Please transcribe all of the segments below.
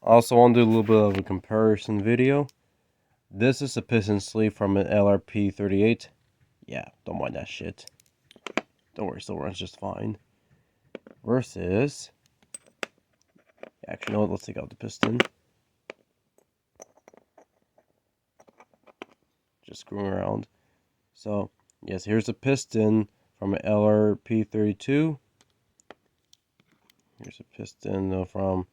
Also want to do a little bit of a comparison video. This is a piston sleeve from an LRP 38. Yeah, don't mind that shit. Don't worry, still runs just fine. Versus, actually, no, let's take out the piston. Just screwing around. So, yes, here's a piston from an LRP 32. Here's a piston from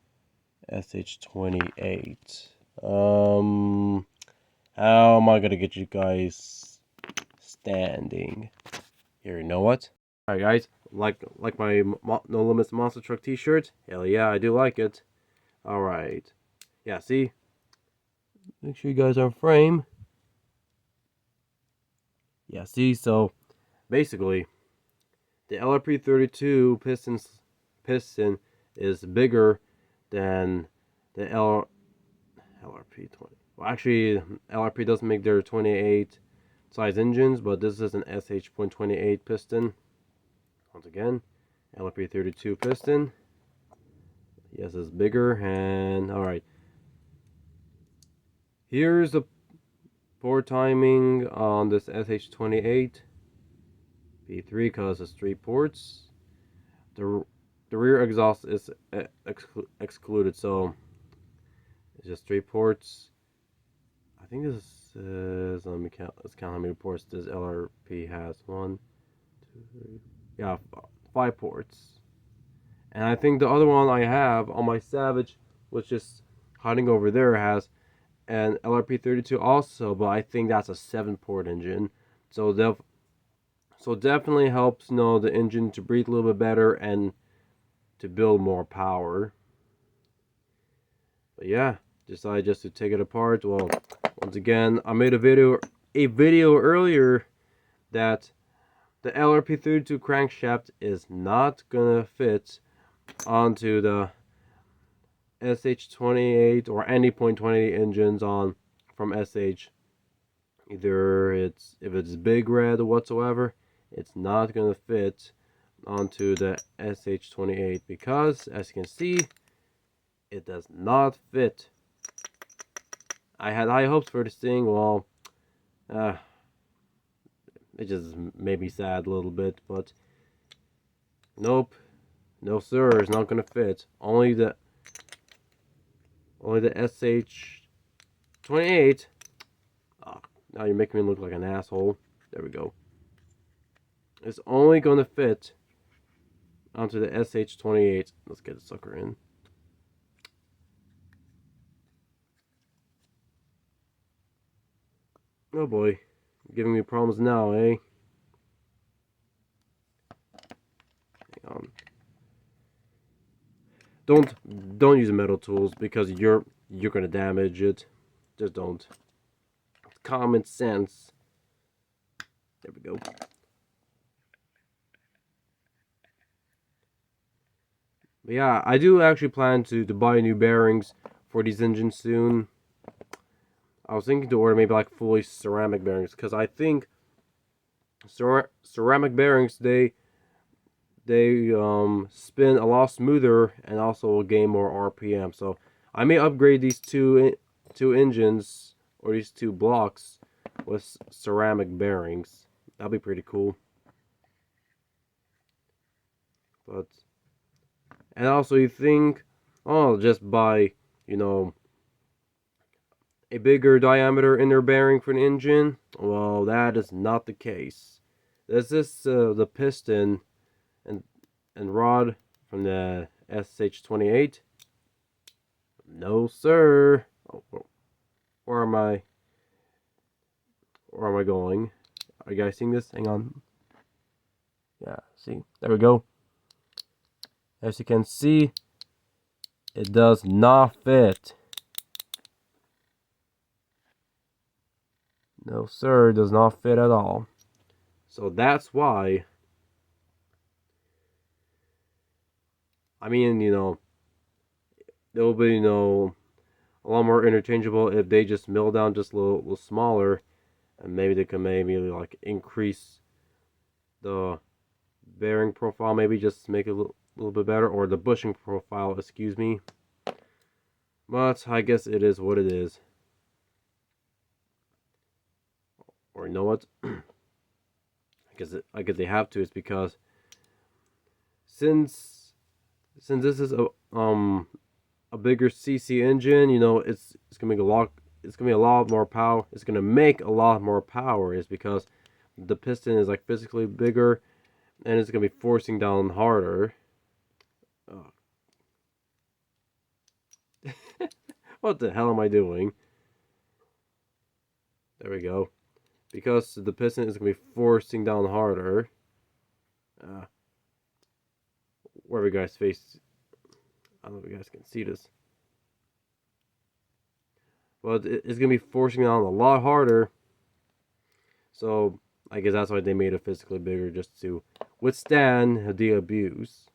SH28. How am I gonna get you guys standing? Here, you know what? Alright guys, like my No Limits Monster Truck t-shirt? Hell yeah, I do like it. Alright. Yeah, see? Make sure you guys are in frame. Yeah, see, so basically the LRP 32 piston is bigger than the LRP 20. Well, actually, LRP doesn't make their 28 size engines, but this is an SH.28 piston. Once again, LRP 32 piston. Yes, it's bigger, and alright. Here's the port timing on this SH28 P3 because it's 3 ports. The rear exhaust is excluded, so it's just 3 ports. I think this is, let me count, let's count how many ports this LRP has. 1, 2, 3, yeah, 5 ports. And I think the other one I have on my Savage, which is hiding over there, has an LRP 32 also, but I think that's a 7-port engine. So definitely helps, the engine to breathe a little bit better and to build more power. But yeah, decided just to take it apart. Well, once again, I made a video earlier that the LRP 32 crankshaft is not gonna fit onto the SH28 or any .28 engines from SH. Either if it's big red or whatsoever, it's not gonna fit onto the SH28 because, as you can see, it does not fit. I had high hopes for this thing. Well, it just made me sad a little bit, but nope, no sir, it's not gonna fit. Only the SH28. Oh, now you're making me look like an asshole. There we go. It's only gonna fit onto the SH28. Let's get the sucker in. Oh boy, giving me problems now, eh? Hang on. Don't use metal tools because you're gonna damage it. Just don't. Common sense. There we go. But yeah, I do actually plan to buy new bearings for these engines soon. I was thinking to order maybe like fully ceramic bearings because I think ceramic bearings they spin a lot smoother and also will gain more RPM. So I may upgrade these two engines or these 2 blocks with ceramic bearings. That'll be pretty cool. But and also you think, oh, just buy, a bigger diameter inner bearing for an engine? Well, that is not the case. This is the piston and rod from the SH28. No, sir. Oh, where am I? Where am I going? Are you guys seeing this? Hang on. Yeah, see? There we go. As you can see, it does not fit. No, sir, it does not fit at all. So that's why, I mean, it will be, a lot more interchangeable if they just mill down just a little smaller, and maybe they can maybe like increase the bearing profile, maybe just make it a little bit better, or the bushing profile, excuse me. But I guess it is what it is. Or you know what? I guess they have to. It's because since this is a bigger CC engine, you know, it's gonna make a lot. It's gonna be a lot more power. It's gonna make a lot more power. Is because the piston is like physically bigger, and it's gonna be forcing down harder. Oh. What the hell am I doing? There we go. Because the piston is gonna be forcing down harder. Wherever you guys face, I don't know if you guys can see this, but it's gonna be forcing down a lot harder. So I guess that's why they made it physically bigger, just to withstand the abuse.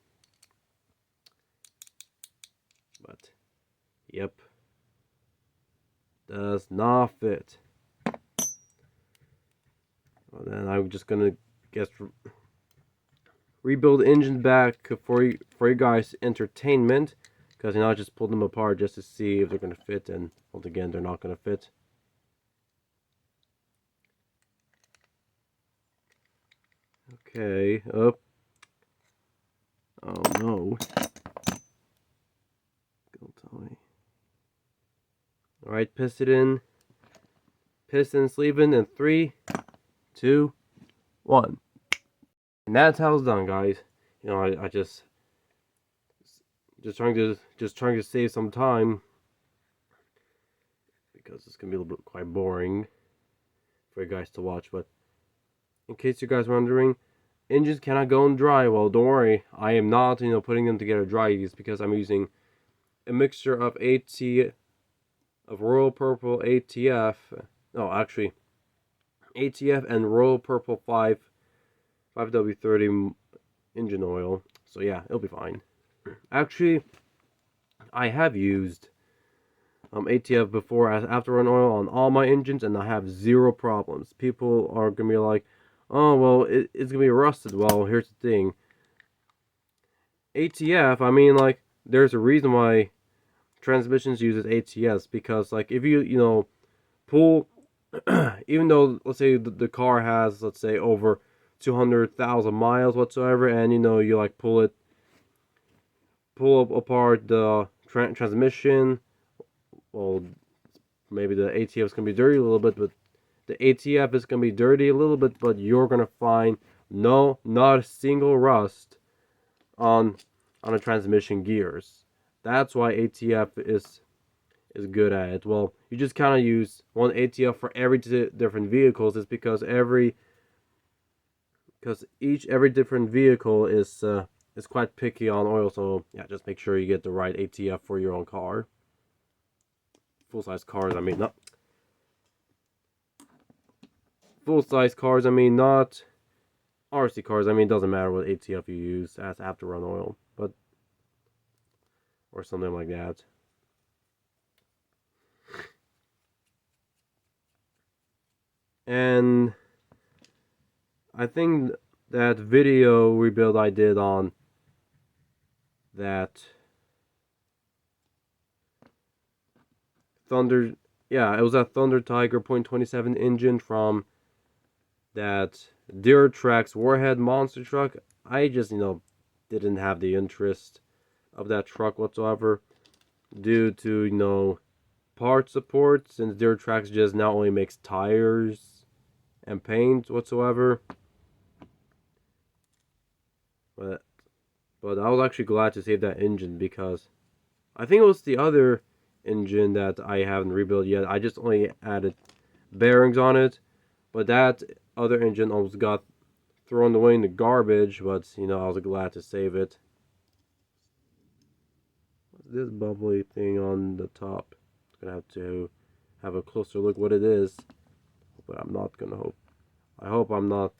But yep, does not fit. Well, then I'm just gonna guess rebuild engines back for you guys' entertainment, because I just pulled them apart just to see if they're gonna fit, and once again they're not gonna fit. Okay, up. Oh no. Don't tell me. Alright, piston sleeve in 3, 2, 1. And that's how it's done, guys. You know, I just trying to save some time, because it's gonna be a little bit quite boring for you guys to watch. But in case you guys are wondering, engines cannot go in dry. Well, don't worry, I am not, you know, putting them together dry. It's because I'm using a mixture of Royal Purple ATF. No, actually, ATF and Royal Purple 5W30 engine oil. So yeah, it'll be fine. Actually, I have used ATF before as afterrun oil on all my engines, and I have zero problems. People are gonna be like, oh well, it's gonna be rusted. Well, here's the thing. ATF, I mean, like, there's a reason why transmissions uses ATS, because like if you pull, even though let's say the car has, let's say, over 200,000 miles whatsoever, and you like pull apart the transmission, well, maybe the ATF is gonna be dirty a little bit, but the ATF is gonna be dirty a little bit, but you're gonna find not a single rust on the transmission gears. That's why ATF is good at it. Well, you just kind of use one ATF for every different vehicles. It's because every different vehicle is quite picky on oil. So yeah, just make sure you get the right ATF for your own car. Full-size cars, I mean, not full-size cars. I mean, not RC cars. I mean, it doesn't matter what ATF you use as after-run oil, but or something like that. And I think that video rebuild I did on that Thunder, yeah, it was that Thunder Tiger .27 engine from that Duratrax Warhead monster truck. I just, didn't have the interest of that truck whatsoever due to, part support, since Duratrax just now only makes tires and paint whatsoever. But I was actually glad to save that engine, because I think it was the other engine that I haven't rebuilt yet. I just only added bearings on it, but that other engine almost got thrown away in the garbage, but I was glad to save it. What's this bubbly thing on the top? I'm gonna have to have a closer look what it is, but I'm not gonna hope. I hope I'm not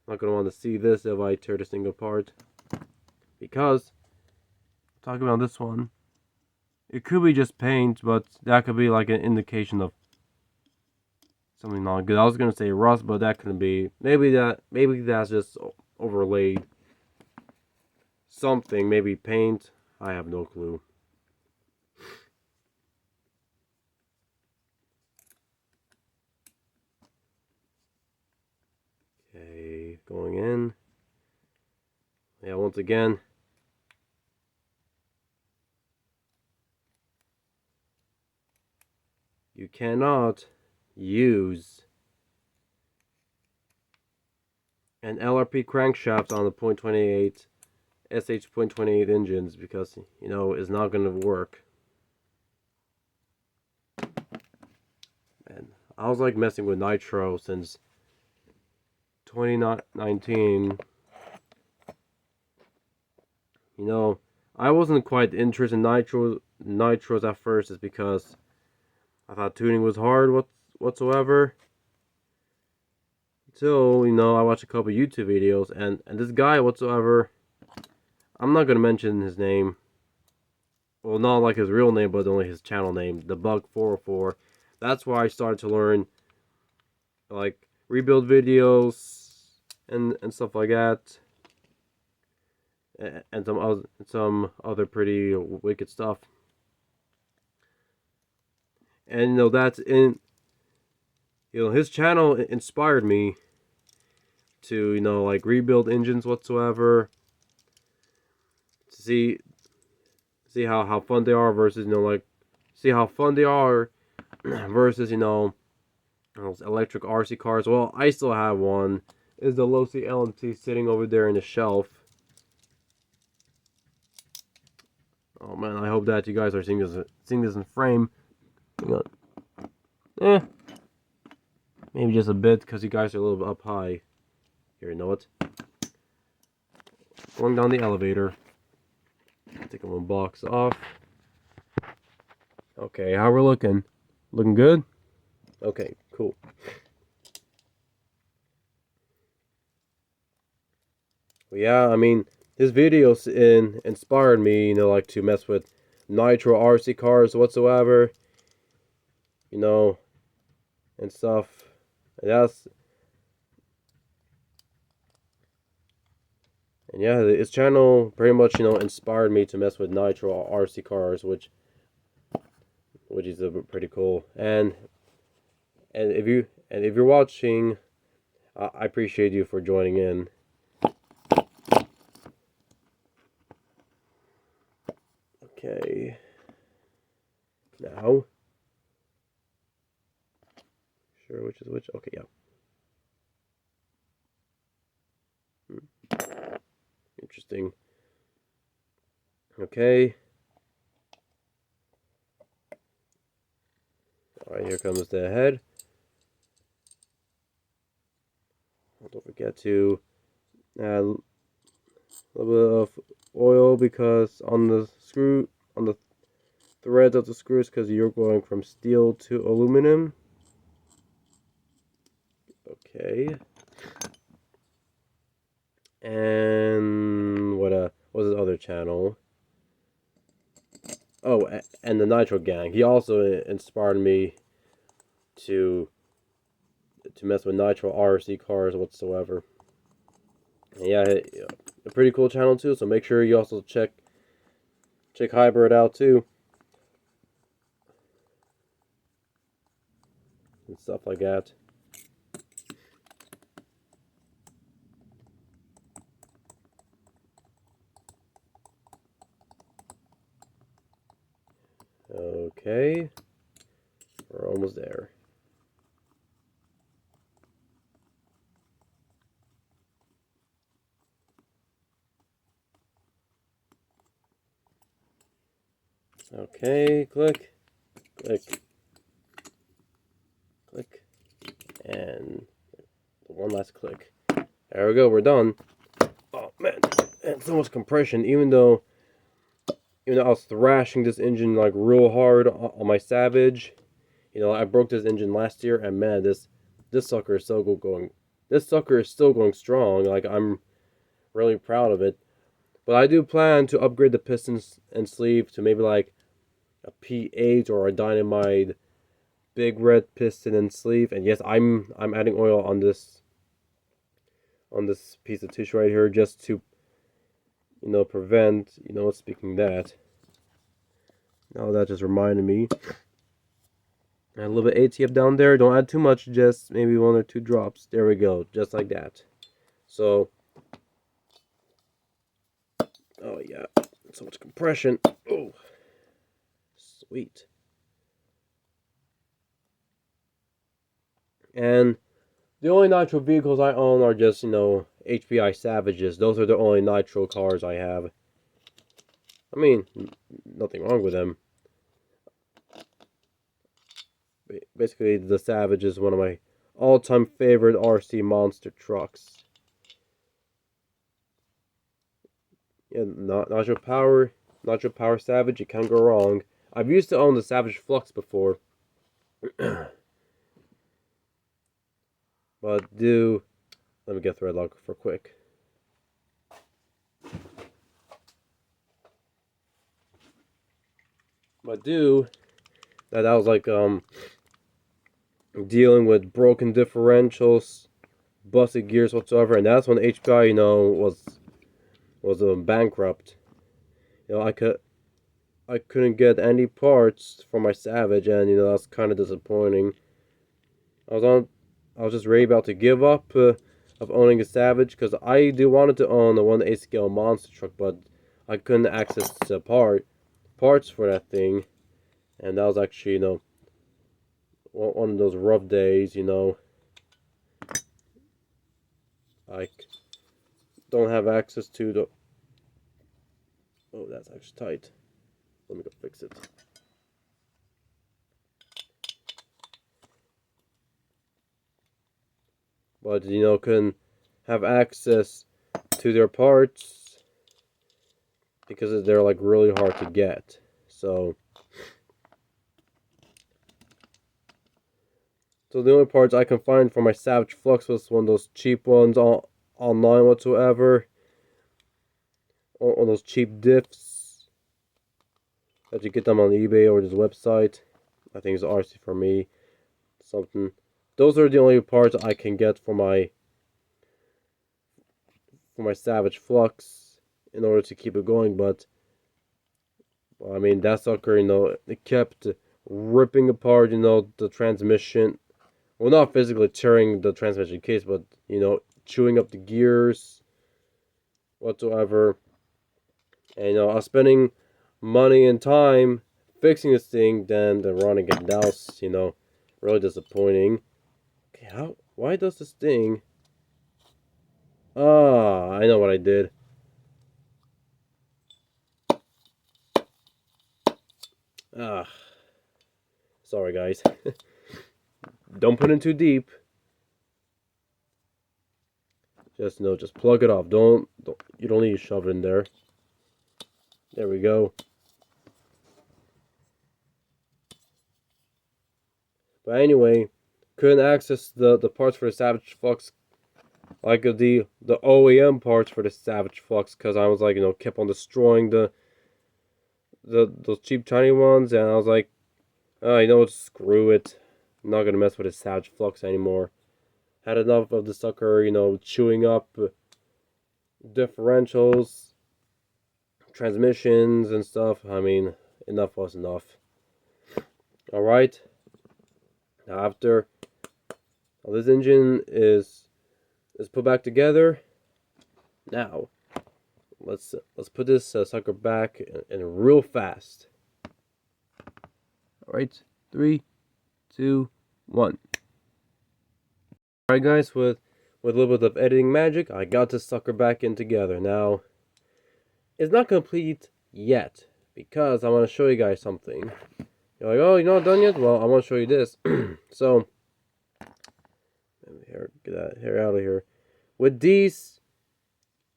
gonna want to see this if I tear this thing apart, because talking about this one, it could be just paint, but that could be like an indication of something not good. I was gonna say rust, but that couldn't be. Maybe that's just overlaid something. Maybe paint. I have no clue. once again. You cannot use an LRP crankshaft on the .28 SH.28 engines because, you know, it's not going to work. And I was like messing with nitro since 2019. You know, I wasn't quite interested in nitros at first, is because I thought tuning was hard whatsoever. Until, you know, I watched a couple YouTube videos, and this guy whatsoever, I'm not gonna mention his name. Well, not like his real name, but only his channel name, the Bug 404. That's why I started to learn like rebuild videos and stuff like that, and some other pretty wicked stuff. And you know, his channel inspired me to, you know, like rebuild engines whatsoever, to see how fun they are versus, you know, like see how fun they are versus, you know, those electric RC cars. Well, I still have one. Is the Losi LMT sitting over there in the shelf. Oh man, I hope that you guys are seeing this in frame. Maybe just a bit because you guys are a little bit up high. Here, you know what? Going down the elevator. Take one box off. Okay, how we're looking? Looking good? Okay, cool. Well, yeah, I mean, his videos inspired me, you know, like to mess with nitro RC cars whatsoever, you know, and stuff. And yeah, his channel pretty much, you know, inspired me to mess with nitro RC cars, which is pretty cool. And if you're watching, I appreciate you for joining in. Okay. Now, sure which is which. Okay, yeah. Interesting. Okay. Alright, here comes the head. Don't forget to add a little bit of oil because on the threads of the screws, because you're going from steel to aluminum. Okay. And what's his other channel? Oh, and the Nitro Gang. He also inspired me to mess with nitro RC cars whatsoever. And yeah, a pretty cool channel too. So make sure you also check HPI'ED out too, and stuff like that. Okay, we're almost there. Okay, click, click, click, and one last click. There we go, we're done. Oh man, and so much compression, even though I was thrashing this engine like real hard on my Savage. You know, I broke this engine last year, and man, this sucker is still going. This sucker is still going strong. Like, I'm really proud of it. But I do plan to upgrade the pistons and sleeve to maybe like a P8 or a Dynamite big red piston and sleeve. And yes, I'm adding oil on this piece of tissue right here just to, you know, prevent, you know, speaking that. Now that just reminded me. Add a little bit ATF down there. Don't add too much, just maybe 1 or 2 drops. There we go, just like that. So Oh yeah, so much compression. Oh, sweet. And the only nitro vehicles I own are just, HPI Savages. Those are the only nitro cars I have. I mean, nothing wrong with them. Basically, the Savage is one of my all-time favorite RC monster trucks. Yeah, Nitro Power Savage, you can't go wrong. I've used to own the Savage Flux before. But let me get thread lock for quick. But that was like dealing with broken differentials, busted gears whatsoever, and that's when HPI, was bankrupt. I couldn't get any parts for my Savage, and that's kind of disappointing. I was just ready about to give up of owning a Savage, because I wanted to own a 1/8 scale monster truck, but I couldn't access parts for that thing, and that was actually one of those rough days. I don't have access to the. Oh, that's actually tight. Let me go fix it. But couldn't have access to their parts because they're like really hard to get. So the only parts I can find for my Savage Flux was one of those cheap ones online whatsoever. On those cheap diffs that you get them on eBay or this website. I think it's RC for me. Something. Those are the only parts I can get for my Savage Flux in order to keep it going. But I mean, that sucker, it kept ripping apart, the transmission. Well, not physically tearing the transmission case, but chewing up the gears whatsoever. And I was spending money and time fixing this thing, then running it. That was, really disappointing. Okay, why does this thing? Ah, I know what I did. Ah, sorry guys. Don't put in too deep. Just plug it off. You don't need to shove it in there. There we go. But anyway, couldn't access the parts for the Savage Flux, like the OEM parts for the Savage Flux, because I was like, kept on destroying those cheap tiny ones, and I was like, oh, screw it. I'm not gonna mess with the Savage Flux anymore. Had enough of the sucker, chewing up differentials, transmissions, and stuff. I mean, enough was enough. Alright. After this engine is put back together, now let's put this sucker back in real fast. Alright, 3, 2, 1. Alright guys, with a little bit of editing magic, I got this sucker back in together. Now, it's not complete yet, because I want to show you guys something. You're like, oh, you're not done yet? Well, I want to show you this. So, get that hair out of here. With these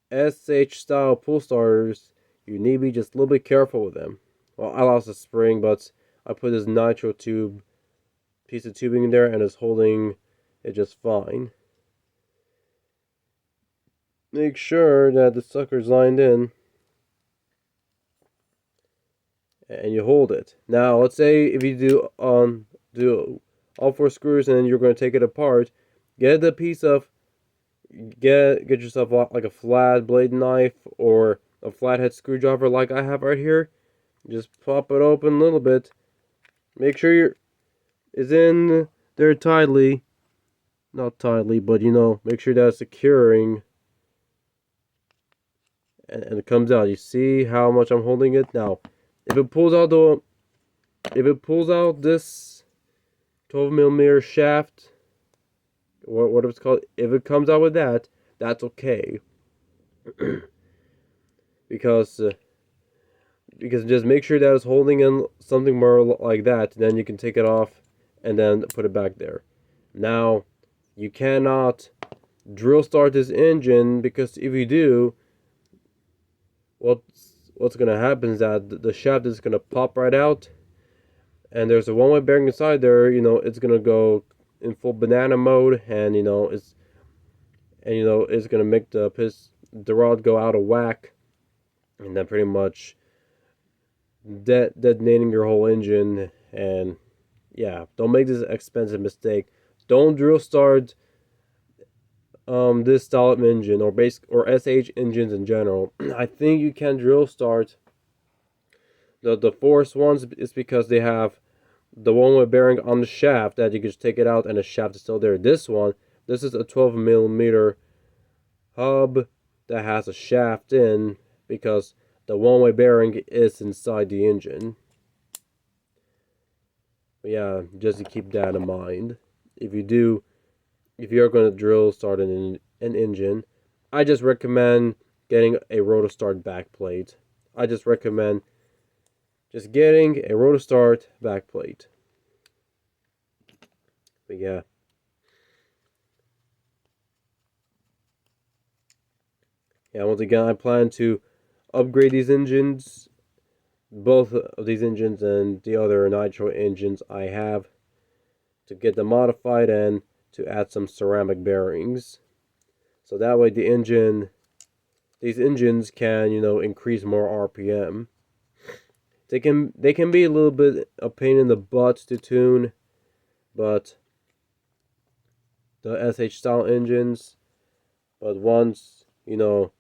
SH style pull starters, you need to be just a little bit careful with them. Well, I lost a spring, but I put this nitro piece of tubing in there, and it's holding it just fine. Make sure that the sucker's lined in, and you hold it. Now, let's say if you do all 4 screws and you're going to take it apart, get yourself like a flat blade knife or a flathead screwdriver like I have right here. Just pop it open a little bit. Make sure it's in there tightly. Not tightly, but make sure that's securing. and it comes out. You see how much I'm holding it now. If it pulls out this 12mm shaft, what it's called, if it comes out with that, that's okay. because just make sure that it's holding in something more like that. Then you can take it off and then put it back there. Now, you cannot drill start this engine, because if you do, what's gonna happen is that the shaft is gonna pop right out, and there's a one-way bearing inside there. It's gonna go in full banana mode, and it's gonna make the rod go out of whack, and then pretty much detonating your whole engine. And yeah, don't make this expensive mistake. Don't drill start this style of engine, or SH engines in general. I think you can drill start the forest ones, is because they have the one-way bearing on the shaft that you can just take it out and the shaft is still there. This is a 12mm hub that has a shaft in, because the one-way bearing is inside the engine. But yeah, just to keep that in mind. If you're going to drill start an engine, I just recommend getting a rotostart backplate. I just recommend just getting a rotostart backplate. But yeah. Yeah, once again, I plan to upgrade these engines, both of these engines and the other nitro engines I have, to get them modified and to add some ceramic bearings. So that way these engines can, increase more RPM. They can be a little bit a pain in the butt to tune, but the SH style engines, but once, you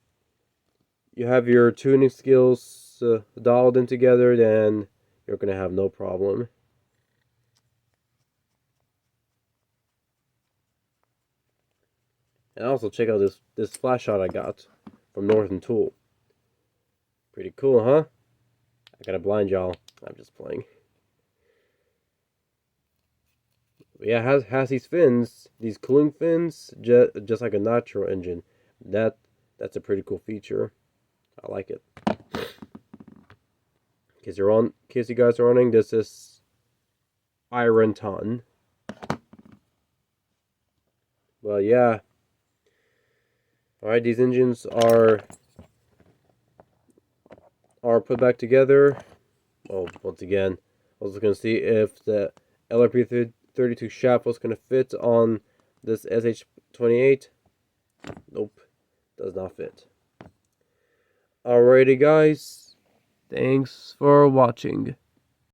have your tuning skills dialed in together, then you're going to have no problem. And also check out this flash shot I got from Northern Tool. Pretty cool, huh? I gotta blind y'all. I'm just playing. But yeah, has these fins, these cooling fins, just like a nitro engine. That's a pretty cool feature. I like it. In case you guys are wondering, this is Iron Ton. Well, yeah. Alright, these engines are put back together. Oh, once again, I was going to see if the LRP 32 shaft was going to fit on this SH28. Nope, does not fit. Alrighty, guys. Thanks for watching.